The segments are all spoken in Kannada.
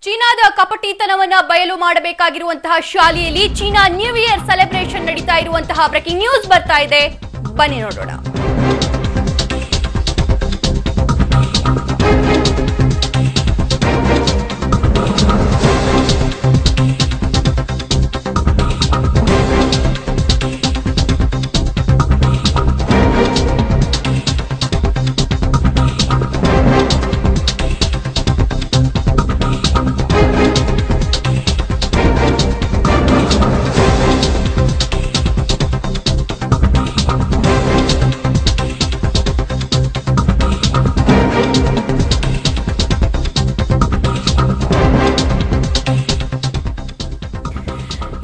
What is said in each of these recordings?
ಚೀನಾದ ಕಪಟಿತನವನ್ನ ಬಯಲು ಮಾಡಬೇಕಾಗಿರುವಂತಹ ಶಾಲೆಯಲ್ಲಿ ಚೀನಾ ನ್ಯೂ ಇಯರ್ ಸೆಲೆಬ್ರೇಷನ್ ನಡೀತಾ ಇರುವಂತಹ ಬ್ರೇಕಿಂಗ್ ನ್ಯೂಸ್ ಬರ್ತಾ ಇದೆ, ಬನ್ನಿ ನೋಡೋಣ.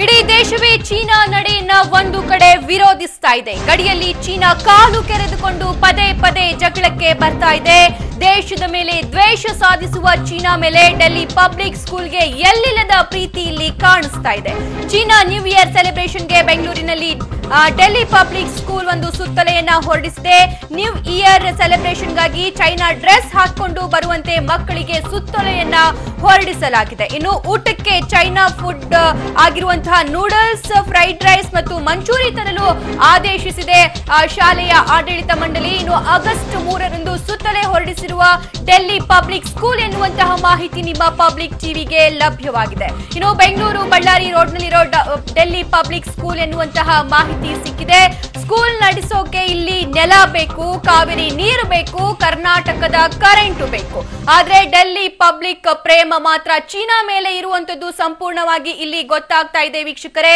ಇಡೀ ದೇಶವೇ ಚೀನಾ ನಡೆಯನ್ನ ಒಂದು ಕಡೆ ವಿರೋಧಿಸ್ತಾ ಇದೆ. ಗಡಿಯಲ್ಲಿ ಚೀನಾ ಕಾಲು ಕೆರೆದುಕೊಂಡು ಪದೇ ಪದೇ ಜಗಳಕ್ಕೆ ಬರ್ತಾ ಇದೆ. ದೇಶದ ಮೇಲೆ ದ್ವೇಷ ಸಾಧಿಸುವ ಚೀನಾ ಮೇಲೆ ಡೆಲ್ಲಿ ಪಬ್ಲಿಕ್ ಸ್ಕೂಲ್ಗೆ ಎಲ್ಲಿಲ್ಲದ ಪ್ರೀತಿ ಇಲ್ಲಿ ಕಾಣಿಸ್ತಾ ಇದೆ. ಚೀನಾ ನ್ಯೂ ಇಯರ್ ಸೆಲೆಬ್ರೇಷನ್ಗೆ ಬೆಂಗಳೂರಿನಲ್ಲಿ ಡೆಲ್ಲಿ ಪಬ್ಲಿಕ್ ಸ್ಕೂಲ್ ಒಂದು ಸುತ್ತಲೆಯನ್ನ ಹೊರಡಿಸಿದೆ. ನ್ಯೂ ಇಯರ್ ಸೆಲೆಬ್ರೇಷನ್ಗಾಗಿ ಚೈನಾ ಡ್ರೆಸ್ ಹಾಕೊಂಡು ಬರುವಂತೆ ಮಕ್ಕಳಿಗೆ ಸುತ್ತಲೆಯನ್ನ ಹೊರಡಿಸಲಾಗಿದೆ. ಇನ್ನು ಊಟಕ್ಕೆ ಚೈನಾ ಫುಡ್ ಆಗಿರುವಂತಹ ನೂಡಲ್ಸ್, ಫ್ರೈಡ್ ರೈಸ್ ಮತ್ತು ಮಂಚೂರಿ ತರಲು ಆದೇಶಿಸಿದೆ ಶಾಲೆಯ ಆಡಳಿತ ಮಂಡಳಿ. ಇನ್ನು ಆಗಸ್ಟ್ 3ರಂದು ಸುತ್ತಲೆ ಹೊರಡಿಸಿರುವ ಡೆಲ್ಲಿ ಪಬ್ಲಿಕ್ ಸ್ಕೂಲ್ ಎನ್ನುವಂತಹ ಮಾಹಿತಿ ನಿಮ್ಮ ಪಬ್ಲಿಕ್ ಟಿವಿಗೆ ಲಭ್ಯವಾಗಿದೆ. ಇನ್ನು ಬೆಂಗಳೂರು ಬಳ್ಳಾರಿ ರೋಡ್ನಲ್ಲಿರೋ ಡೆಲ್ಲಿ ಪಬ್ಲಿಕ್ ಸ್ಕೂಲ್ ಎನ್ನುವಂತಹ ಮಾಹಿತಿ ಸಿಕ್ಕಿದೆ. ಸ್ಕೂಲ್ ನಡೆಸೋಕೆ ಇಲ್ಲಿ ನೆಲ ಬೇಕು, ಕಾವೇರಿ ನೀರು ಬೇಕು, ಕರ್ನಾಟಕದ ಕರೆಂಟ್ ಬೇಕು. ಆದ್ರೆ ಡೆಲ್ಲಿ ಪಬ್ಲಿಕ್ ಪ್ರೇಮ ಮಾತ್ರ ಚೀನಾ ಮೇಲೆ ಇರುವಂತದ್ದು ಸಂಪೂರ್ಣವಾಗಿ ಇಲ್ಲಿ ಗೊತ್ತಾಗ್ತಾ ಇದೆ ವೀಕ್ಷಕರೇ.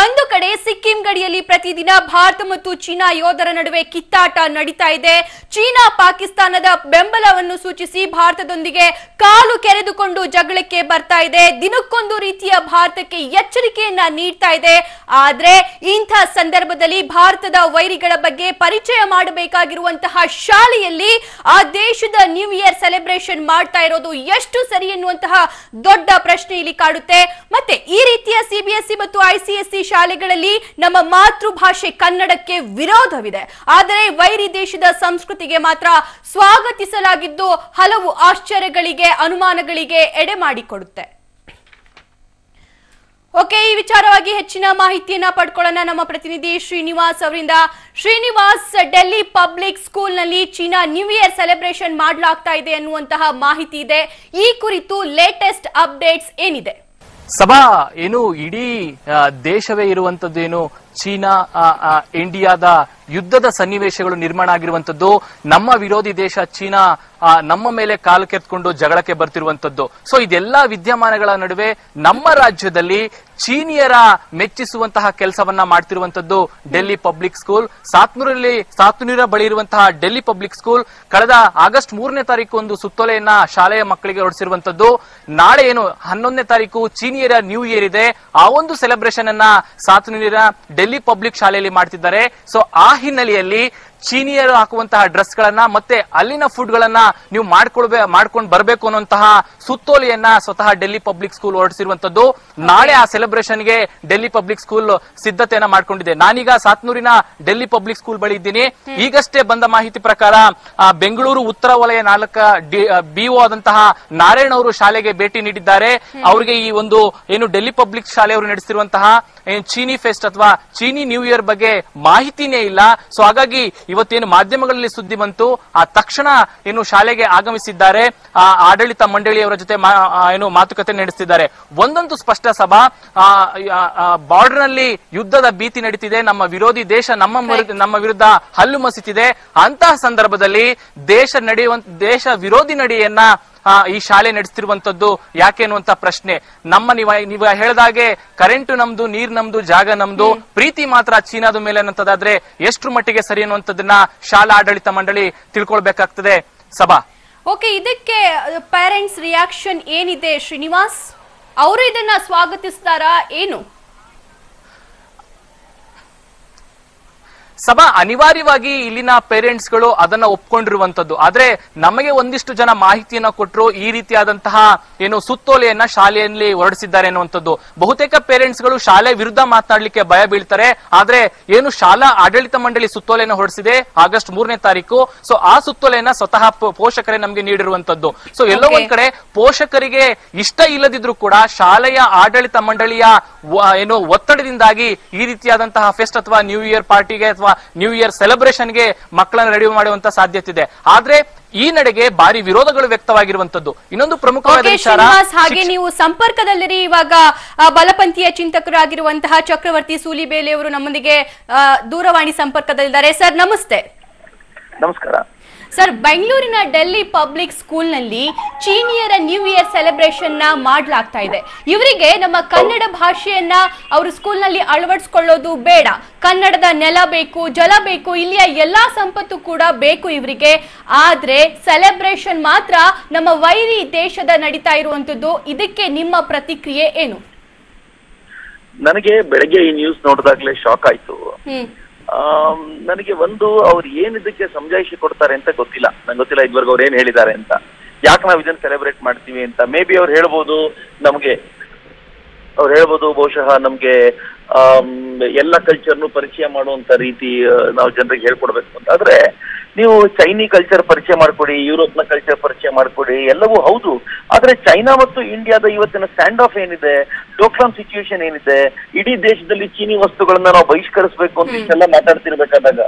ಒಂದು ಕಡೆ ಸಿಕ್ಕಿಂ ಗಡಿಯಲ್ಲಿ ಪ್ರತಿದಿನ ಭಾರತ ಮತ್ತು ಚೀನಾ ಯೋಧರ ನಡುವೆ ಕಿತ್ತಾಟ ನಡೀತಾ ಇದೆ. ಚೀನಾ ಪಾಕಿಸ್ತಾನದ ಬೆಂಬಲವನ್ನು ಸೂಚಿಸಿ ಭಾರತದೊಂದಿಗೆ ಕಾಲು ಕೆರೆದುಕೊಂಡು ಜಗಳಕ್ಕೆ ಬರ್ತಾ ಇದೆ. ದಿನಕ್ಕೊಂದು ರೀತಿಯ ಭಾರತಕ್ಕೆ ಎಚ್ಚರಿಕೆಯನ್ನ ನೀಡ್ತಾ ಇದೆ. ಆದ್ರೆ ಇಂಥ ಸಂದರ್ಭದಲ್ಲಿ ಭಾರತದ ವೈರಿಗಳ ಬಗ್ಗೆ ಪರಿಚಯ ಮಾಡಬೇಕಾಗಿರುವಂತಹ ಶಾಲೆಯಲ್ಲಿ ಆ ದೇಶದ ನ್ಯೂ ಇಯರ್ ಸೆಲೆಬ್ರೇಷನ್ ಮಾಡ್ತಾ ಇರೋದು ಎಷ್ಟು ಸರಿ ಎನ್ನುವಂತಹ ದೊಡ್ಡ ಪ್ರಶ್ನೆ ಇಲ್ಲಿ ಕಾಡುತ್ತೆ. ಮತ್ತೆ ಈ ರೀತಿಯ ಸಿಬಿಎಸ್ಇ ಮತ್ತು ಐಸಿಎಸ್ಇ ಶಾಲೆಗಳಲ್ಲಿ ನಮ್ಮ ಮಾತೃಭಾಷೆ ಕನ್ನಡಕ್ಕೆ ವಿರೋಧವಿದೆ. ಆದರೆ ವೈರಿ ದೇಶದ ಸಂಸ್ಕೃತಿಗೆ ಮಾತ್ರ ಸ್ವಾಗತಿಸಲಾಗಿದ್ದು ಹಲವು ಆಶ್ಚರ್ಯಗಳಿಗೆ, ಅನುಮಾನಗಳಿಗೆ ಎಡೆ ಮಾಡಿಕೊಡುತ್ತೆ. ಓಕೆ, ಈ ವಿಚಾರವಾಗಿ ಹೆಚ್ಚಿನ ಮಾಹಿತಿಯನ್ನ ಪಡ್ಕೊಳ್ಳೋಣ ನಮ್ಮ ಪ್ರತಿನಿಧಿ ಶ್ರೀನಿವಾಸ್ ಅವರಿಂದ. ಶ್ರೀನಿವಾಸ್, ಡೆಲ್ಲಿ ಪಬ್ಲಿಕ್ ಸ್ಕೂಲ್ ನಲ್ಲಿ ಚೀನಾ ನ್ಯೂ ಇಯರ್ ಸೆಲೆಬ್ರೇಷನ್ ಮಾಡಲಾಗ್ತಾ ಇದೆ ಅನ್ನುವಂತಹ ಮಾಹಿತಿ ಇದೆ. ಈ ಕುರಿತು ಲೇಟೆಸ್ಟ್ ಅಪ್ಡೇಟ್ಸ್ ಏನಿದೆ? ಸಭಾ ಏನು ಇಡೀ ದೇಶವೇ ಇರುವಂತದ್ದು ಏನು ಚೀನಾ ಇಂಡಿಯಾದ ಯುದ್ಧದ ಸನ್ನಿವೇಶಗಳು ನಿರ್ಮಾಣ ಆಗಿರುವಂತದ್ದು. ನಮ್ಮ ವಿರೋಧಿ ದೇಶ ಚೀನಾ ನಮ್ಮ ಮೇಲೆ ಕಾಲು ಕೆರೆದುಕೊಂಡು ಜಗಳಕ್ಕೆ ಬರ್ತಿರುವಂತದ್ದು. ಸೊ ಇದೆಲ್ಲಾ ವಿದ್ಯಮಾನಗಳ ನಡುವೆ ನಮ್ಮ ರಾಜ್ಯದಲ್ಲಿ ಚೀನಿಯರ ಮೆಚ್ಚಿಸುವಂತಹ ಕೆಲಸವನ್ನ ಮಾಡ್ತಿರುವಂತದ್ದು ಡೆಲ್ಲಿ ಪಬ್ಲಿಕ್ ಸ್ಕೂಲ್. ಸಾತ್ನೂರ ಬಳಿ ಇರುವಂತಹ ಡೆಲ್ಲಿ ಪಬ್ಲಿಕ್ ಸ್ಕೂಲ್ ಕಳೆದ ಆಗಸ್ಟ್ 3ನೇ ತಾರೀಕು ಒಂದು ಸುತ್ತೋಲೆಯನ್ನ ಶಾಲೆಯ ಮಕ್ಕಳಿಗೆ ಹೊರಡಿಸಿರುವಂತದ್ದು. ನಾಳೆ ಏನು 11ನೇ ತಾರೀಕು ಚೀನಿಯರ ನ್ಯೂ ಇಯರ್ ಇದೆ. ಆ ಒಂದು ಸೆಲೆಬ್ರೇಷನ್ ಅನ್ನ ಸಾತ್ನೂರಿನ ಡೆಲ್ಲಿ ಪಬ್ಲಿಕ್ ಶಾಲೆಯಲ್ಲಿ ಮಾಡ್ತಿದ್ದಾರೆ. ಸೊ ಆ ಹಿನ್ನೆಲೆಯಲ್ಲಿ ಚೀನಿಯರು ಹಾಕುವಂತಹ ಡ್ರೆಸ್ ಗಳನ್ನ ಮತ್ತೆ ಅಲ್ಲಿನ ಫುಡ್ ಗಳನ್ನ ನೀವು ಮಾಡ್ಕೊಂಡು ಬರಬೇಕು ಅನ್ನುವಂತಹ ಸುತ್ತೋಲೆಯನ್ನ ಸ್ವತಃ ಡೆಲ್ಲಿ ಪಬ್ಲಿಕ್ ಸ್ಕೂಲ್ ಹೊರಡಿಸಿರುವಂತದ್ದು. ನಾಳೆ ಆ ಸೆಲೆಬ್ರೇಷನ್ಗೆ ಡೆಲ್ಲಿ ಪಬ್ಲಿಕ್ ಸ್ಕೂಲ್ ಸಿದ್ಧತೆಯನ್ನ ಮಾಡ್ಕೊಂಡಿದೆ. ನಾನೀಗ ಸಾತ್ನೂರಿನ ಡೆಲ್ಲಿ ಪಬ್ಲಿಕ್ ಸ್ಕೂಲ್ ಬಳಿ ಇದ್ದೀನಿ. ಈಗಷ್ಟೇ ಬಂದ ಮಾಹಿತಿ ಪ್ರಕಾರ ಬೆಂಗಳೂರು ಉತ್ತರ ವಲಯ 4 ಬಿಒ ಆದಂತಹ ನಾರಾಯಣ್ ಅವರು ಶಾಲೆಗೆ ಭೇಟಿ ನೀಡಿದ್ದಾರೆ. ಅವರಿಗೆ ಈ ಒಂದು ಏನು ಡೆಲ್ಲಿ ಪಬ್ಲಿಕ್ ಶಾಲೆಯವರು ನಡೆಸಿರುವಂತಹ ಚೀನಿ ಫೆಸ್ಟ್ ಅಥವಾ ಚೀನಿ ನ್ಯೂ ಇಯರ್ ಬಗ್ಗೆ ಮಾಹಿತಿನೇ ಇಲ್ಲ. ಸೊ ಹಾಗಾಗಿ ಇವತ್ತೇನು ಮಾಧ್ಯಮಗಳಲ್ಲಿ ಸುದ್ದಿ ಬಂತು, ಆ ತಕ್ಷಣ ಏನು ಶಾಲೆಗೆ ಆಗಮಿಸಿದ್ದಾರೆ. ಆಡಳಿತ ಮಂಡಳಿಯವರ ಜೊತೆ ಏನು ಮಾತುಕತೆ ನಡೆಸಿದ್ದಾರೆ. ಒಂದಂತೂ ಸ್ಪಷ್ಟ ಸಭಾ, ಬಾರ್ಡರ್ ನಲ್ಲಿ ಯುದ್ಧದ ಭೀತಿ ನಡೀತಿದೆ. ನಮ್ಮ ವಿರೋಧಿ ದೇಶ ನಮ್ಮ ವಿರುದ್ಧ ಹಲ್ಲು ಮಸಿತಿದೆ. ಅಂತಹ ಸಂದರ್ಭದಲ್ಲಿ ದೇಶ ವಿರೋಧಿ ನಡೆಯನ್ನ ಈ ಶಾಲೆ ನಡೆಸ್ತಿರುವಂತದ್ದು ಯಾಕೆ ಅನ್ನುವಂತ ಪ್ರಶ್ನೆ. ನೀವು ಹೇಳಿದಾಗೆ ಕರೆಂಟ್ ನಮ್ದು, ನೀರ್ ನಮ್ದು, ಜಾಗ ನಮ್ದು, ಪ್ರೀತಿ ಮಾತ್ರ ಚೀನಾದ ಮೇಲೆ ಅನ್ನೋದಾದ್ರೆ ಎಷ್ಟು ಮಟ್ಟಿಗೆ ಸರಿ ಅನ್ನುವಂಥದ್ದನ್ನ ಶಾಲಾ ಆಡಳಿತ ಮಂಡಳಿ ತಿಳ್ಕೊಳ್ಬೇಕಾಗ್ತದೆ ಸಭಾ. ಓಕೆ, ಇದಕ್ಕೆ ಪೇರೆಂಟ್ಸ್ ರಿಯಾಕ್ಷನ್ ಏನಿದೆ ಶ್ರೀನಿವಾಸ್? ಅವರು ಇದನ್ನ ಸ್ವಾಗತಿಸ್ತಾರಾ ಏನು? ಅನಿವಾರ್ಯವಾಗಿ ಇಲ್ಲಿನ ಪೇರೆಂಟ್ಸ್ ಗಳು ಅದನ್ನ ಒಪ್ಕೊಂಡಿರುವಂತದ್ದು. ಆದ್ರೆ ನಮಗೆ ಒಂದಿಷ್ಟು ಜನ ಮಾಹಿತಿಯನ್ನ ಕೊಟ್ಟರು, ಈ ರೀತಿಯಾದಂತಹ ಏನು ಸುತ್ತೋಲೆಯನ್ನ ಶಾಲೆಯಲ್ಲಿ ಹೊರಡಿಸಿದ್ದಾರೆ ಅನ್ನುವಂಥದ್ದು. ಬಹುತೇಕ ಪೇರೆಂಟ್ಸ್ ಗಳು ಶಾಲೆ ವಿರುದ್ಧ ಮಾತನಾಡ್ಲಿಕ್ಕೆ ಭಯ ಬೀಳ್ತಾರೆ. ಆದ್ರೆ ಏನು ಶಾಲಾ ಆಡಳಿತ ಮಂಡಳಿ ಸುತ್ತೋಲೆಯನ್ನು ಹೊರಡಿಸಿದೆ ಆಗಸ್ಟ್ 3ನೇ ತಾರೀಕು. ಸೊ ಆ ಸುತ್ತೋಲೆಯನ್ನ ಸ್ವತಃ ಪೋಷಕರೇ ನಮಗೆ ನೀಡಿರುವಂತದ್ದು. ಸೊ ಎಲ್ಲೋ ಒಂದ್ ಕಡೆ ಪೋಷಕರಿಗೆ ಇಷ್ಟ ಇಲ್ಲದಿದ್ರು ಕೂಡ ಶಾಲೆಯ ಆಡಳಿತ ಮಂಡಳಿಯ ಏನು ಒತ್ತಡದಿಂದಾಗಿ ಈ ರೀತಿಯಾದಂತಹ ಫೆಸ್ಟ್ ಅಥವಾ ನ್ಯೂ ಇಯರ್ ಪಾರ್ಟಿಗೆ ಅಥವಾ ನ್ಯೂ ಇಯರ್ ಸೆಲೆಬ್ರೇಷನ್ಗೆ ಮಕ್ಕಳನ್ನು ರೆಡಿ ಮಾಡುವಂತ ಸಾಧ್ಯತೆ ಇದೆ. ಆದ್ರೆ ಈ ನಡೆಗೆ ಭಾರಿ ವಿರೋಧಗಳು ವ್ಯಕ್ತವಾಗಿರುವಂತದ್ದು. ಇನ್ನೊಂದು ಪ್ರಮುಖವಾದ ವಿಚಾರ, ಹಾಗೆ ನೀವು ಸಂಪರ್ಕದಲ್ಲಿರಿ. ಇವಾಗ ಬಲಪಂಥೀಯ ಚಿಂತಕರಾಗಿರುವಂತಹ ಚಕ್ರವರ್ತಿ ಸೂಲಿಬೇಲಿ ಅವರು ನಮ್ಮೊಂದಿಗೆ ದೂರವಾಣಿ ಸಂಪರ್ಕದಲ್ಲಿದ್ದಾರೆ. ಸರ್ ನಮಸ್ತೆ. ನಮಸ್ಕಾರ ಸರ್, ಬೆಂಗಳೂರಿನ ಡೆಲ್ಲಿ ಪಬ್ಲಿಕ್ ಸ್ಕೂಲ್ ನಲ್ಲಿ ಚೀನಿಯರ ನ್ಯೂ ಇಯರ್ ಸೆಲೆಬ್ರೇಷನ್ ನ ಮಾಡಲಾಗ್ತಾ ಇದೆ. ಇವರಿಗೆ ನಮ್ಮ ಕನ್ನಡ ಭಾಷೆಯನ್ನ ಅವರು ಸ್ಕೂಲ್ ನಲ್ಲಿ ಅಳವಡಿಸಿಕೊಳ್ಳೋದು ಬೇಡ, ಕನ್ನಡದ ನೆಲ ಬೇಕು, ಜಲ ಬೇಕು, ಇಲ್ಲಿಯ ಎಲ್ಲಾ ಸಂಪತ್ತು ಕೂಡ ಬೇಕು ಇವರಿಗೆ. ಆದ್ರೆ ಸೆಲೆಬ್ರೇಷನ್ ಮಾತ್ರ ನಮ್ಮ ವೈರಿ ದೇಶದ ನಡೀತಾ ಇರುವಂತದ್ದು. ಇದಕ್ಕೆ ನಿಮ್ಮ ಪ್ರತಿಕ್ರಿಯೆ ಏನು? ನನಗೆ ಬೆಳಗ್ಗೆ ಈ ನ್ಯೂಸ್ ನೋಡಿದಾಗ್ಲೇ ಶಾಕ್ ಆಯ್ತು. ನನಗೆ ಅವ್ರು ಏನಿದಕ್ಕೆ ಸಮಜಾಯಿಷಿ ಕೊಡ್ತಾರೆ ಅಂತ ಗೊತ್ತಿಲ್ಲ. ನಂಗೆ ಗೊತ್ತಿಲ್ಲ ಇದುವರೆಗೂ ಅವ್ರು ಏನ್ ಹೇಳಿದ್ದಾರೆ ಅಂತ, ಯಾಕೆ ನಾವು ಇದನ್ನ ಸೆಲೆಬ್ರೇಟ್ ಮಾಡ್ತೀವಿ ಅಂತ. ಮೇ ಬಿ ಅವ್ರು ಹೇಳ್ಬೋದು ಬಹುಶಃ ನಮ್ಗೆ ಎಲ್ಲ ಕಲ್ಚರ್ನು ಪರಿಚಯ ಮಾಡುವಂತ ರೀತಿ ನಾವು ಜನರಿಗೆ ಹೇಳ್ಕೊಡ್ಬೇಕು ಅಂತ. ಆದ್ರೆ ನೀವು ಚೈನೀ ಕಲ್ಚರ್ ಪರಿಚಯ ಮಾಡ್ಕೊಡಿ, ಯುರೋಪ್ನ ಕಲ್ಚರ್ ಪರಿಚಯ ಮಾಡ್ಕೊಡಿ, ಎಲ್ಲವೂ ಹೌದು. ಆದ್ರೆ ಚೈನಾ ಮತ್ತು ಇಂಡಿಯಾದ ಇವತ್ತಿನ ಸ್ಟ್ಯಾಂಡ್ ಆಫ್ ಏನಿದೆ, ಡೋಕ್ಲಾಂ ಸಿಚುವೇಶನ್ ಏನಿದೆ, ಇಡೀ ದೇಶದಲ್ಲಿ ಚೀನಿ ವಸ್ತುಗಳನ್ನ ನಾವು ಬಹಿಷ್ಕರಿಸಬೇಕು ಅಂತ ಇಷ್ಟೆಲ್ಲ ಮಾತಾಡ್ತಿರ್ಬೇಕಾದಾಗ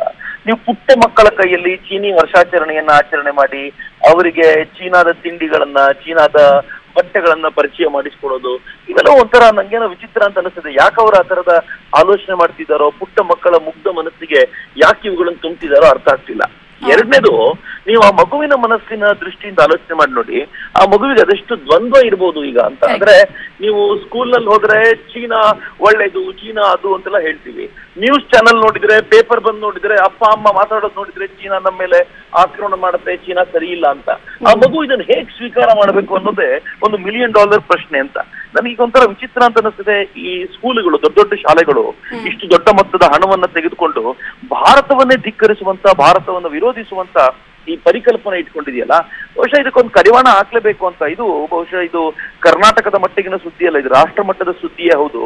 ನೀವು ಪುಟ್ಟ ಮಕ್ಕಳ ಕೈಯಲ್ಲಿ ಚೀನಿ ವರ್ಷಾಚರಣೆಯನ್ನ ಆಚರಣೆ ಮಾಡಿ ಅವರಿಗೆ ಚೀನಾದ ತಿಂಡಿಗಳನ್ನ, ಚೀನಾದ ಬಟ್ಟೆಗಳನ್ನ ಪರಿಚಯ ಮಾಡಿಸ್ಕೊಡೋದು, ಇವೆಲ್ಲ ಒಂಥರ ನಂಗೇನೋ ವಿಚಿತ್ರ ಅಂತ ಅನಿಸ್ತದೆ. ಯಾಕೆ ಅವ್ರು ಆ ತರದ ಆಲೋಚನೆ ಮಾಡ್ತಿದ್ದಾರೋ, ಪುಟ್ಟ ಮಕ್ಕಳ ಮುಗ್ಧ ಮನಸ್ಸಿಗೆ ಯಾಕೆ ಇವುಗಳನ್ನು ತುಂಬ್ತಿದಾರೋ ಅರ್ಥ ಆಗ್ತಿಲ್ಲ. ಎರಡನೇದು, ನೀವು ಆ ಮಗುವಿನ ಮನಸ್ಸಿನ ದೃಷ್ಟಿಯಿಂದ ಆಲೋಚನೆ ಮಾಡಿ ನೋಡಿ, ಆ ಮಗುವಿಗೆ ಅದೆಷ್ಟು ದ್ವಂದ್ವ ಇರ್ಬೋದು ಈಗ ಅಂತ. ಅಂದ್ರೆ ನೀವು ಸ್ಕೂಲ್ ನಲ್ಲಿ ಹೋದ್ರೆ ಚೀನಾ ಒಳ್ಳೇದು, ಚೀನಾ ಅದು ಅಂತೆಲ್ಲ ಹೇಳ್ತೀವಿ. ನ್ಯೂಸ್ ಚಾನೆಲ್ ನೋಡಿದ್ರೆ, ಪೇಪರ್ ಬಂದ್ ನೋಡಿದ್ರೆ, ಅಪ್ಪ ಅಮ್ಮ ಮಾತಾಡೋದು ನೋಡಿದ್ರೆ ಚೀನಾ ನಮ್ಮ ಮೇಲೆ ಆಕ್ರಮಣ ಮಾಡುತ್ತೆ, ಚೀನಾ ಸರಿ ಇಲ್ಲ ಅಂತ. ಆ ಮಗು ಇದನ್ನ ಹೇಗ್ ಸ್ವೀಕಾರ ಮಾಡಬೇಕು ಅನ್ನೋದೇ $1 ಮಿಲಿಯನ್ ಪ್ರಶ್ನೆ ಅಂತ. ನನಗೆ ಒಂಥರ ವಿಚಿತ್ರ ಅಂತ ಅನಿಸ್ತದೆ. ಈ ಸ್ಕೂಲ್ಗಳು, ದೊಡ್ಡ ದೊಡ್ಡ ಶಾಲೆಗಳು ಇಷ್ಟು ದೊಡ್ಡ ಮೊತ್ತದ ಹಣವನ್ನ ತೆಗೆದುಕೊಂಡು ಭಾರತವನ್ನೇ ಧಿಕ್ಕರಿಸುವಂತ, ಭಾರತವನ್ನು ವಿರೋಧಿಸುವಂತ ಈ ಪರಿಕಲ್ಪನೆ ಇಟ್ಕೊಂಡಿದೆಯಲ್ಲ, ಬಹುಶಃ ಇದಕ್ಕೊಂದು ಕಡಿವಾಣ ಹಾಕ್ಲೇಬೇಕು ಅಂತ. ಇದು ಬಹುಶಃ ಇದು ಕರ್ನಾಟಕದ ಮಟ್ಟಿಗಿನ ಸುದ್ದಿ ಅಲ್ಲ, ಇದು ರಾಷ್ಟ್ರ ಮಟ್ಟದ ಸುದ್ದಿಯೇ ಹೌದು.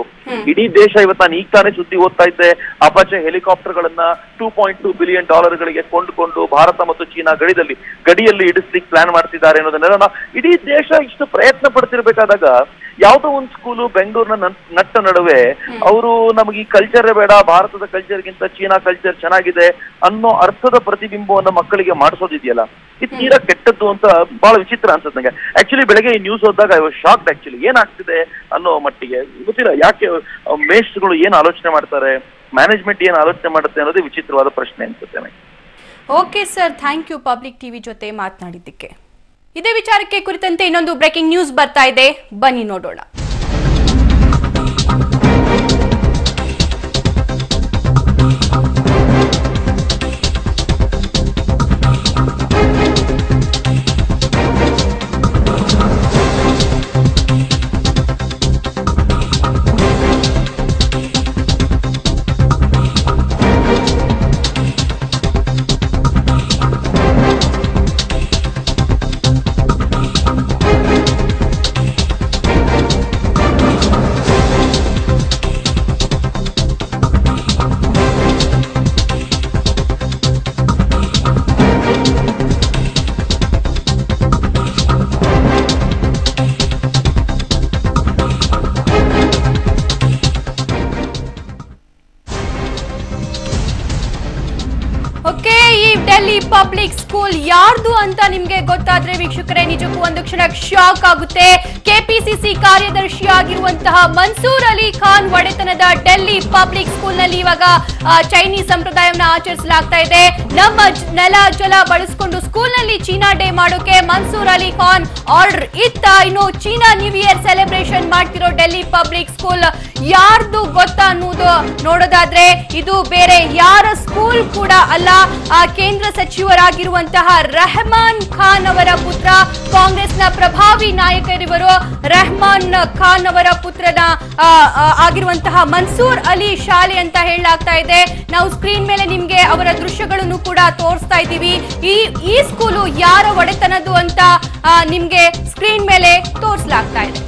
ಇಡೀ ದೇಶ ಇವತ್ತು, ನಾನು ಈಗ ತಾನೇ ಸುದ್ದಿ ಓದ್ತಾ ಇದ್ದೆ, ಅಪಾಚೆ ಹೆಲಿಕಾಪ್ಟರ್ ಗಳನ್ನ $2.2 ಬಿಲಿಯನ್ ಗಳಿಗೆ ಕೊಂಡುಕೊಂಡು ಭಾರತ ಮತ್ತು ಚೀನಾ ಗಡಿಯಲ್ಲಿ ಇಡಿಸ್ಲಿಕ್ಕೆ ಪ್ಲಾನ್ ಮಾಡ್ತಿದ್ದಾರೆ ಅನ್ನೋದನ್ನೆಲ್ಲ ಇಡೀ ದೇಶ ಇಷ್ಟು ಪ್ರಯತ್ನ ಪಡ್ತಿರ್ಬೇಕಾದಾಗ ಯಾವ್ದೋ ಒಂದು ಸ್ಕೂಲು ಬೆಂಗಳೂರಿನ ನಟ್ಟ ನಡುವೆ ಅವರು ನಮಗೆ ಈ ಕಲ್ಚರೇ ಬೇಡ, ಭಾರತದ ಕಲ್ಚರ್ಗಿಂತ ಚೀನಾ ಕಲ್ಚರ್ ಚೆನ್ನಾಗಿದೆ ಅನ್ನೋ ಅರ್ಥದ ಪ್ರತಿಬಿಂಬವನ್ನ ಮಕ್ಕಳಿಗೆ ಮಾಡಿಸೋದಿದೆಯಲ್ಲ, ಇದು ತೀರಾ ಕೆಟ್ಟದ್ದು ಅಂತ ಬಹಳ ವಿಚಿತ್ರ ಅನ್ಸುತ್ತೆ ನಂಗೆ. ಆಕ್ಚುಲಿ ಬೆಳಗ್ಗೆ ಈ ನ್ಯೂಸ್ ಓದಿದಾಗ ಐ ವಾಸ್ ಶಾಕ್ಡ್. ಆಕ್ಚುಲಿ ಏನಾಗ್ತಿದೆ ಅನ್ನೋ ಮಟ್ಟಿಗೆ ಗೊತ್ತಿಲ್ಲ. ಯಾಕೆ ಮೇಷ್ಟ್ರುಗಳು ಏನ್ ಆಲೋಚನೆ ಮಾಡ್ತಾರೆ, ಮ್ಯಾನೇಜ್ಮೆಂಟ್ ಏನ್ ಆಲೋಚನೆ ಮಾಡುತ್ತೆ ಅನ್ನೋದೇ ವಿಚಿತ್ರವಾದ ಪ್ರಶ್ನೆ ಅನ್ಸುತ್ತೆ. Okay sir, thank you public TV ಜೊತೆ ಮಾತನಾಡಿದ್ದಕ್ಕೆ. ಇದೇ ವಿಚಾರಕ್ಕೆ ಕುರಿತಂತೆ ಇನ್ನೊಂದು ಬ್ರೇಕಿಂಗ್ ನ್ಯೂಸ್ ಬರ್ತಾ ಇದೆ, ಬನ್ನಿ ನೋಡೋಣ. ಡೆಲ್ಲಿ ಪಬ್ಲಿಕ್ ಸ್ಕೂಲ್ ಯಾರ್ದು ಅಂತ ನಿಮ್ಗೆ ಗೊತ್ತಾದ್ರೆ ವೀಕ್ಷಕರೇ ನಿಜಕ್ಕೂ ಒಂದು ಕ್ಷಣ ಶಾಕ್ ಆಗುತ್ತೆ. ಕೆಪಿಸಿಸಿ ಕಾರ್ಯದರ್ಶಿ ಆಗಿರುವಂತಹ ಮನ್ಸೂರ್ ಅಲಿ ಖಾನ್ ಒಡೆತನದ ಡೆಲ್ಲಿ ಪಬ್ಲಿಕ್ ಸ್ಕೂಲ್ ನಲ್ಲಿ ಇವಾಗ ಚೈನೀಸ್ ಸಂಪ್ರದಾಯವನ್ನ ಆಚರಿಸಲಾಗ್ತಾ ಇದೆ. ನಮ್ಮ ನೆಲ ಜಲ ಬಳಸಿಕೊಂಡು ಸ್ಕೂಲ್ ನಲ್ಲಿ ಚೀನಾ ಡೇ ಮಾಡೋಕೆ ಮನ್ಸೂರ್ ಅಲಿ ಖಾನ್ ಆರ್ಡರ್ ಇತ್ತ. ಇನ್ನು ಚೀನಾ ನ್ಯೂ ಇಯರ್ ಸೆಲೆಬ್ರೇಷನ್ ಮಾಡ್ತಿರೋ ಡೆಲ್ಲಿ ಪಬ್ಲಿಕ್ ಸ್ಕೂಲ್ ಯಾರ್ದು ಗೊತ್ತಾ ಅನ್ನೋದು ನೋಡೋದಾದ್ರೆ ಇದು ಬೇರೆ ಯಾರ ಸ್ಕೂಲ್ ಕೂಡ ಅಲ್ಲ. ಕೇಂದ್ರ ಸಚಿವರಾಗಿರುವಂತಹ ರೆಹಮಾನ್ ಖಾನ್ ಅವರ ಪುತ್ರ, ಕಾಂಗ್ರೆಸ್ನ ಪ್ರಭಾವಿ ನಾಯಕರಿವರು ರೆಹಮಾನ್ ಖಾನ್ ಅವರ ಪುತ್ರನ ಆಗಿರುವಂತಹ ಮನ್ಸೂರ್ ಅಲಿ ಶಾಲೆ ಅಂತ ಹೇಳಲಾಗ್ತಾ ಇದೆ. ನಾವು ಸ್ಕ್ರೀನ್ ಮೇಲೆ ನಿಮ್ಗೆ ಅವರ ದೃಶ್ಯಗಳನ್ನು ಕೂಡ ತೋರಿಸ್ತಾ ಇದ್ದೀವಿ. ಈ ಸ್ಕೂಲು ಯಾರ ಒಡೆತನದ್ದು ಅಂತ ನಿಮ್ಗೆ ಸ್ಕ್ರೀನ್ ಮೇಲೆ ತೋರಿಸಲಾಗ್ತಾ ಇದೆ.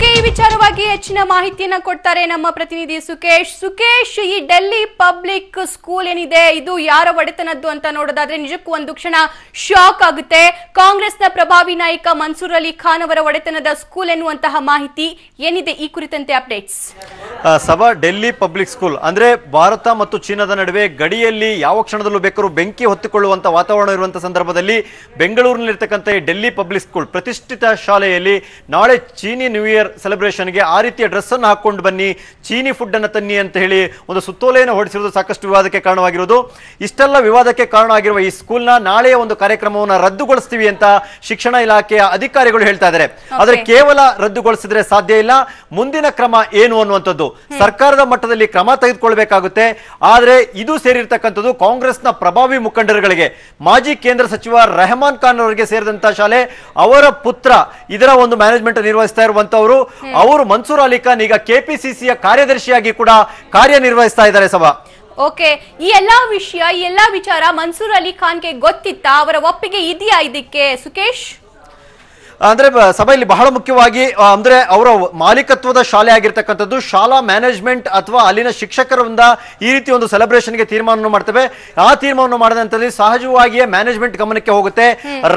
ಈ ವಿಚಾರವಾಗಿ ಹೆಚ್ಚಿನ ಮಾಹಿತಿಯನ್ನ ಕೊಡ್ತಾರೆ ನಮ್ಮ ಪ್ರತಿನಿಧಿ ಸುಕೇಶ್. ಈ ಡೆಲ್ಲಿ ಪಬ್ಲಿಕ್ ಸ್ಕೂಲ್ ಏನಿದೆ ಇದು ಯಾರ ಒಡೆತನದ್ದು ಅಂತ ನೋಡೋದಾದ್ರೆ ನಿಜಕ್ಕೂ ಒಂದು ಕ್ಷಣ ಶಾಕ್ ಆಗುತ್ತೆ. ಕಾಂಗ್ರೆಸ್ನ ಪ್ರಭಾವಿ ನಾಯಕ ಮನ್ಸೂರ್ ಅಲಿ ಖಾನ್ ಅವರ ಒಡೆತನದ ಸ್ಕೂಲ್ ಎನ್ನುವಂತಹ ಮಾಹಿತಿ ಏನಿದೆ ಈ ಕುರಿತಂತೆ ಅಪ್ಡೇಟ್ಸ್. ಸಭಾ ಡೆಲ್ಲಿ ಪಬ್ಲಿಕ್ ಸ್ಕೂಲ್ ಅಂದ್ರೆ ಭಾರತ ಮತ್ತು ಚೀನಾದ ನಡುವೆ ಗಡಿಯಲ್ಲಿ ಯಾವ ಕ್ಷಣದಲ್ಲೂ ಬೇಕಾದ್ರೂ ಬೆಂಕಿ ಹೊತ್ತಿಕೊಳ್ಳುವಂತ ವಾತಾವರಣ ಇರುವಂತಹ ಸಂದರ್ಭದಲ್ಲಿ ಬೆಂಗಳೂರಿನಲ್ಲಿರ್ತಕ್ಕಂಥ ಈ ಡೆಲ್ಲಿ ಪಬ್ಲಿಕ್ ಸ್ಕೂಲ್ ಪ್ರತಿಷ್ಠಿತ ಶಾಲೆಯಲ್ಲಿ ನಾಳೆ ಚೀನಿ ನ್ಯೂ ಇಯರ್ ಸೆಲೆಬ್ರೇಷನ್ಗೆ ಆ ರೀತಿಯ ಡ್ರೆಸ್ ಅನ್ನು ಹಾಕೊಂಡು ಬನ್ನಿ, ಚೀನಿ ಫುಡ್ ಅನ್ನು ತನ್ನಿ ಅಂತ ಹೇಳಿ ಒಂದು ಸುತ್ತೋಲೆಯನ್ನು ಹೊರಡಿಸಿರುವುದು ಸಾಕಷ್ಟು ವಿವಾದಕ್ಕೆ ಕಾರಣವಾಗಿರುವುದು. ಇಷ್ಟೆಲ್ಲ ವಿವಾದಕ್ಕೆ ಕಾರಣ ಆಗಿರುವ ಈ ಸ್ಕೂಲ್ನ ನಾಳೆಯ ಒಂದು ಕಾರ್ಯಕ್ರಮವನ್ನು ರದ್ದುಗೊಳಿಸ್ತೀವಿ ಅಂತ ಶಿಕ್ಷಣ ಇಲಾಖೆಯ ಅಧಿಕಾರಿಗಳು ಹೇಳ್ತಾ ಇದ್ದಾರೆ. ಆದ್ರೆ ಕೇವಲ ರದ್ದುಗೊಳಿಸಿದ್ರೆ ಸಾಧ್ಯ ಇಲ್ಲ, ಮುಂದಿನ ಕ್ರಮ ಏನು ಅನ್ನುವಂಥದ್ದು ಸರ್ಕಾರದ ಮಟ್ಟದಲ್ಲಿ ಕ್ರಮ ತೆಗೆದುಕೊಳ್ಬೇಕಾಗುತ್ತೆ. ಆದ್ರೆ ಇದು ಸೇರಿರ್ತಕ್ಕಂಥದ್ದು ಕಾಂಗ್ರೆಸ್ನ ಪ್ರಭಾವಿ ಮುಖಂಡರುಗಳಿಗೆ, ಮಾಜಿ ಕೇಂದ್ರ ಸಚಿವ ರೆಹಮಾನ್ ಖಾನ್ ಅವರಿಗೆ ಸೇರಿದಂತಹ ಶಾಲೆ, ಅವರ ಪುತ್ರ ಇದರ ಒಂದು ಮ್ಯಾನೇಜ್ಮೆಂಟ್ ನಿರ್ವಹಿಸ್ತಾ ಇರುವಂತವರು, ಅವರು ಮನ್ಸೂರ್ ಅಲಿ ಖಾನ್ ಈಗ ಕೆಪಿಸಿಸಿಯ ಕಾರ್ಯದರ್ಶಿಯಾಗಿ ಕೂಡ ಕಾರ್ಯನಿರ್ವಹಿಸ್ತಾ ಇದ್ದಾರೆ. ಸಭಾ ಓಕೆ, ಈ ಎಲ್ಲಾ ವಿಚಾರ ಮನ್ಸೂರ್ ಅಲಿ ಖಾನ್ಗೆ ಗೊತ್ತಿತ್ತಾ? ಅವರ ಒಪ್ಪಿಗೆ ಇದೆಯಾ ಇದಕ್ಕೆ ಸುಕೇಶ್? ಅಂದ್ರೆ ಸಭೆಯಲ್ಲಿ ಬಹಳ ಮುಖ್ಯವಾಗಿ ಅಂದ್ರೆ ಅವರ ಮಾಲೀಕತ್ವದ ಶಾಲೆ ಆಗಿರ್ತಕ್ಕಂಥದ್ದು, ಶಾಲಾ ಮ್ಯಾನೇಜ್ಮೆಂಟ್ ಅಥವಾ ಅಲ್ಲಿನ ಶಿಕ್ಷಕರಿಂದ ಈ ರೀತಿ ಒಂದು ಸೆಲೆಬ್ರೇಷನ್ಗೆ ತೀರ್ಮಾನ ಮಾಡ್ತೇವೆ. ಆ ತೀರ್ಮಾನ ಮಾಡಿದಂತದ್ದು ಸಹಜವಾಗಿಯೇ ಮ್ಯಾನೇಜ್ಮೆಂಟ್ ಗಮನಕ್ಕೆ ಹೋಗುತ್ತೆ.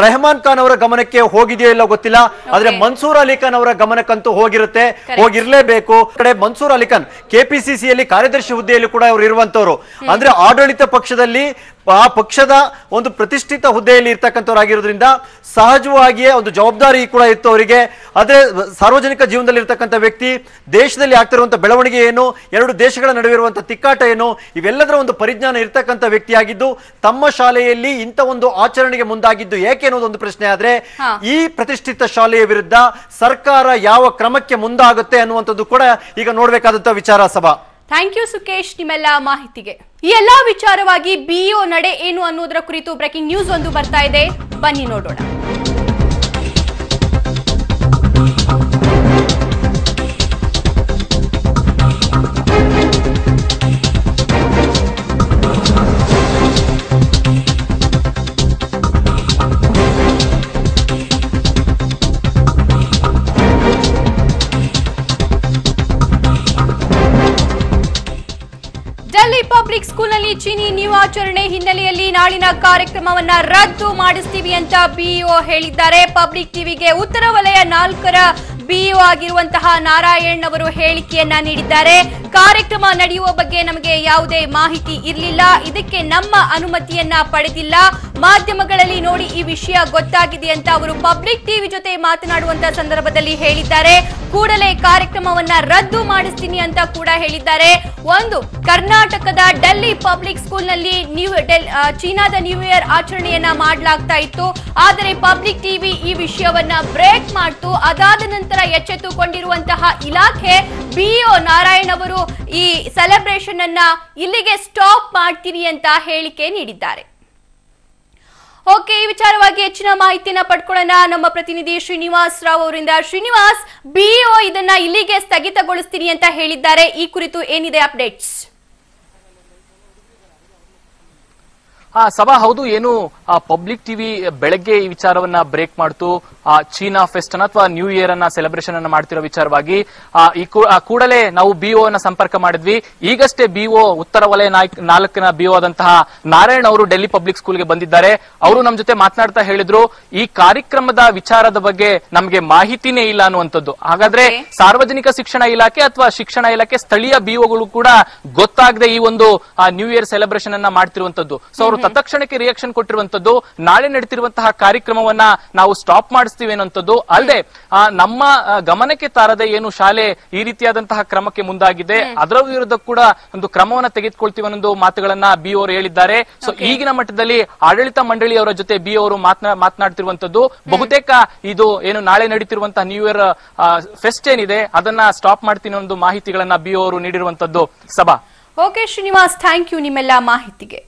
ರೆಹಮಾನ್ ಖಾನ್ ಅವರ ಗಮನಕ್ಕೆ ಹೋಗಿದೆಯೋ ಇಲ್ಲ ಗೊತ್ತಿಲ್ಲ, ಆದ್ರೆ ಮನ್ಸೂರ್ ಅಲಿ ಖಾನ್ ಅವರ ಗಮನಕ್ಕಂತೂ ಹೋಗಿರುತ್ತೆ, ಹೋಗಿರ್ಲೇಬೇಕು. ಕಡೆ ಮನ್ಸೂರ್ ಅಲಿ ಖಾನ್ ಕೆಪಿಸಿಸಿಯಲ್ಲಿ ಕಾರ್ಯದರ್ಶಿ ಹುದ್ದೆಯಲ್ಲಿ ಕೂಡ ಅವರು ಇರುವಂತವ್ರು, ಅಂದ್ರೆ ಆಡಳಿತ ಪಕ್ಷದಲ್ಲಿ ಆ ಪಕ್ಷದ ಒಂದು ಪ್ರತಿಷ್ಠಿತ ಹುದ್ದೆಯಲ್ಲಿ ಇರ್ತಕ್ಕಂಥವ್ರಾಗಿರೋದ್ರಿಂದ ಸಹಜವಾಗಿಯೇ ಒಂದು ಜವಾಬ್ದಾರಿ ಕೂಡ ಇತ್ತು ಅವರಿಗೆ. ಆದ್ರೆ ಸಾರ್ವಜನಿಕ ಜೀವನದಲ್ಲಿ ಇರ್ತಕ್ಕಂಥ ವ್ಯಕ್ತಿ, ದೇಶದಲ್ಲಿ ಆಗ್ತಿರುವಂತಹ ಬೆಳವಣಿಗೆ ಏನು, ಎರಡು ದೇಶಗಳ ನಡುವೆ ಇರುವಂತಹ ತಿಕ್ಕಾಟ ಏನು, ಇವೆಲ್ಲದರ ಒಂದು ಪರಿಜ್ಞಾನ ಇರ್ತಕ್ಕಂಥ ವ್ಯಕ್ತಿಯಾಗಿದ್ದು ತಮ್ಮ ಶಾಲೆಯಲ್ಲಿ ಇಂಥ ಒಂದು ಆಚರಣೆಗೆ ಮುಂದಾಗಿದ್ದು ಏಕೆ ಅನ್ನೋದು ಒಂದು ಪ್ರಶ್ನೆ. ಆದ್ರೆ ಈ ಪ್ರತಿಷ್ಠಿತ ಶಾಲೆಯ ವಿರುದ್ಧ ಸರ್ಕಾರ ಯಾವ ಕ್ರಮಕ್ಕೆ ಮುಂದಾಗುತ್ತೆ ಅನ್ನುವಂಥದ್ದು ಕೂಡ ಈಗ ನೋಡ್ಬೇಕಾದಂತಹ ವಿಚಾರ. ಸಭಾ ಥ್ಯಾಂಕ್ ಯು ಸುಕೇಶ್ ನಿಮ್ಮೆಲ್ಲ ಮಾಹಿತಿಗೆ. ಈ ಎಲ್ಲಾ ವಿಚಾರವಾಗಿ ಬಿಇಒ ನಡೆ ಏನು ಅನ್ನೋದರ ಕುರಿತು ಬ್ರೇಕಿಂಗ್ ನ್ಯೂಸ್ ಒಂದು ಬರ್ತಾ ಇದೆ, ಬನ್ನಿ ನೋಡೋಣ. ಡೆಲ್ಲಿ ಪಬ್ಲಿಕ್ ಸ್ಕೂಲ್ನಲ್ಲಿ ಚೀನಿ ನ್ಯೂ ಆಚರಣೆ ಹಿನ್ನೆಲೆಯಲ್ಲಿ ನಾಳಿನ ಕಾರ್ಯಕ್ರಮವನ್ನ ರದ್ದು ಮಾಡಿಸ್ತೀವಿ ಅಂತ ಬಿಇಒ ಹೇಳಿದ್ದಾರೆ. ಪಬ್ಲಿಕ್ ಟಿವಿಗೆ ಉತ್ತರ ವಲಯ 4ರ ಬಿಇಒ ಆಗಿರುವಂತಹ ನಾರಾಯಣ್ ಅವರು ಹೇಳಿಕೆಯನ್ನ ನೀಡಿದ್ದಾರೆ. ಕಾರ್ಯಕ್ರಮ ನಡೆಯುವ ಬಗ್ಗೆ ನಮಗೆ ಯಾವುದೇ ಮಾಹಿತಿ ಇರಲಿಲ್ಲ, ಇದಕ್ಕೆ ನಮ್ಮ ಅನುಮತಿಯನ್ನ ಪಡೆದಿಲ್ಲ, ಮಾಧ್ಯಮಗಳಲ್ಲಿ ನೋಡಿ ಈ ವಿಷಯ ಗೊತ್ತಾಗಿದೆ ಅಂತ ಅವರು ಪಬ್ಲಿಕ್ ಟಿವಿ ಜೊತೆ ಮಾತನಾಡುವಂತಹ ಸಂದರ್ಭದಲ್ಲಿ ಹೇಳಿದ್ದಾರೆ. ಕೂಡಲೇ ಕಾರ್ಯಕ್ರಮವನ್ನ ರದ್ದು ಮಾಡಿಸ್ತೀನಿ ಅಂತ ಕೂಡ ಹೇಳಿದ್ದಾರೆ. ಒಂದು, ಕರ್ನಾಟಕದ ಡೆಲ್ಲಿ ಪಬ್ಲಿಕ್ ಸ್ಕೂಲ್ನಲ್ಲಿ ಚೀನಾದ ನ್ಯೂ ಇಯರ್ ಆಚರಣೆಯನ್ನ ಮಾಡಲಾಗ್ತಾ ಇತ್ತು, ಆದರೆ ಪಬ್ಲಿಕ್ ಟಿವಿ ಈ ವಿಷಯವನ್ನ ಬ್ರೇಕ್ ಮಾಡ್ತು. ಅದಾದ ನಂತರ ಎಚ್ಚೆತ್ತುಕೊಂಡಿರುವಂತಹ ಇಲಾಖೆ ಬಿಇಒ ನಾರಾಯಣ್ ಅವರು ಈ ಸೆಲೆಬ್ರೇಷನ್ ಅನ್ನ ಇಲ್ಲಿಗೆ ಸ್ಟಾಪ್ ಮಾಡ್ತೀನಿ ಅಂತ ಹೇಳಿಕೆ ನೀಡಿದ್ದಾರೆ. ಓಕೆ, ಈ ವಿಚಾರವಾಗಿ ಹೆಚ್ಚಿನ ಮಾಹಿತಿಯನ್ನ ಪಡ್ಕೊಳ್ಳೋಣ ನಮ್ಮ ಪ್ರತಿನಿಧಿ ಶ್ರೀನಿವಾಸ್ ರಾವ್ ಅವರಿಂದ. ಶ್ರೀನಿವಾಸ್, ಬಿಇಒ ಇದನ್ನ ಇಲ್ಲಿಗೆ ಸ್ಥಗಿತಗೊಳಿಸ್ತೀನಿ ಅಂತ ಹೇಳಿದ್ದಾರೆ, ಈ ಕುರಿತು ಏನಿದೆ ಅಪ್ಡೇಟ್ಸ್? ಸಭಾ ಹೌದು, ಏನು ಪಬ್ಲಿಕ್ ಟಿವಿ ಬೆಳಗ್ಗೆ ಈ ವಿಚಾರವನ್ನ ಬ್ರೇಕ್ ಮಾಡ್ತು, ಚೀನಾ ಫೆಸ್ಟ್ ಅನ್ನ ಅಥವಾ ನ್ಯೂ ಇಯರ್ ಅನ್ನ ಸೆಲೆಬ್ರೇಷನ್ ಅನ್ನ ಮಾಡ್ತಿರೋ ವಿಚಾರವಾಗಿ ಕೂಡಲೇ ನಾವು ಬಿಒ ನ ಸಂಪರ್ಕ ಮಾಡಿದ್ವಿ. ಈಗಷ್ಟೇ ಬಿಒ ಉತ್ತರ ವಲಯ 4ನ ಬಿಒ ಆದಂತಹ ನಾರಾಯಣ್ ಅವರು ಡೆಲ್ಲಿ ಪಬ್ಲಿಕ್ ಸ್ಕೂಲ್ಗೆ ಬಂದಿದ್ದಾರೆ. ಅವರು ನಮ್ಮ ಜೊತೆ ಮಾತನಾಡ್ತಾ ಹೇಳಿದ್ರು, ಈ ಕಾರ್ಯಕ್ರಮದ ವಿಚಾರದ ಬಗ್ಗೆ ನಮಗೆ ಮಾಹಿತಿನೇ ಇಲ್ಲ ಅನ್ನುವಂಥದ್ದು. ಹಾಗಾದ್ರೆ ಸಾರ್ವಜನಿಕ ಶಿಕ್ಷಣ ಇಲಾಖೆ ಅಥವಾ ಶಿಕ್ಷಣ ಇಲಾಖೆ ಸ್ಥಳೀಯ ಬಿಒಗಳು ಕೂಡ ಗೊತ್ತಾಗದೆ ಈ ಒಂದು ನ್ಯೂ ಇಯರ್ ಸೆಲೆಬ್ರೇಷನ್ ಅನ್ನ ಮಾಡ್ತಿರುವಂತದ್ದು. ಸೊ ಅವರು ತತ್ಕ್ಷಣಕ್ಕೆ ರಿಯಾಕ್ಷನ್ ಕೊಟ್ಟಿರುವಂತದ್ದು, ನಾಳೆ ನಡೀತಿರುವಂತಹ ಕಾರ್ಯಕ್ರಮವನ್ನ ನಾವು ಸ್ಟಾಪ್ ಮಾಡಿಸ್ತೀವಿ ಅನ್ನುವಂಥದ್ದು ಅಲ್ಲದೆ ನಮ್ಮ ಗಮನಕ್ಕೆ ತಾರದೆ ಏನು ಶಾಲೆ ಈ ರೀತಿಯಾದಂತಹ ಕ್ರಮಕ್ಕೆ ಮುಂದಾಗಿದೆ ಅದರ ವಿರುದ್ಧ ಕೂಡ ಒಂದು ಕ್ರಮವನ್ನ ತೆಗೆದುಕೊಳ್ತೀವಿ ಅನ್ನೋ ಮಾತುಗಳನ್ನ ಬಿ ಅವರು ಹೇಳಿದ್ದಾರೆ. ಸೊ ಈಗಿನ ಮಟ್ಟದಲ್ಲಿ ಆಡಳಿತ ಮಂಡಳಿಯವರ ಜೊತೆ ಬಿ ಅವರು ಮಾತನಾಡ್ತಿರುವಂತದ್ದು ಬಹುತೇಕ ಇದು ಏನು ನಾಳೆ ನಡೀತಿರುವಂತಹ ನ್ಯೂ ಇಯರ್ ಫೆಸ್ಟ್ ಏನಿದೆ ಅದನ್ನ ಸ್ಟಾಪ್ ಮಾಡ್ತೀನಿ ಅನ್ನೋ ಮಾಹಿತಿಗಳನ್ನ ಬಿ ಅವರು ನೀಡಿರುವಂತದ್ದು. ಸಭಾ. ಓಕೆ ಶ್ರೀನಿವಾಸ್, ಥ್ಯಾಂಕ್ ಯು ನಿಮ್ಮೆಲ್ಲ ಮಾಹಿತಿಗೆ.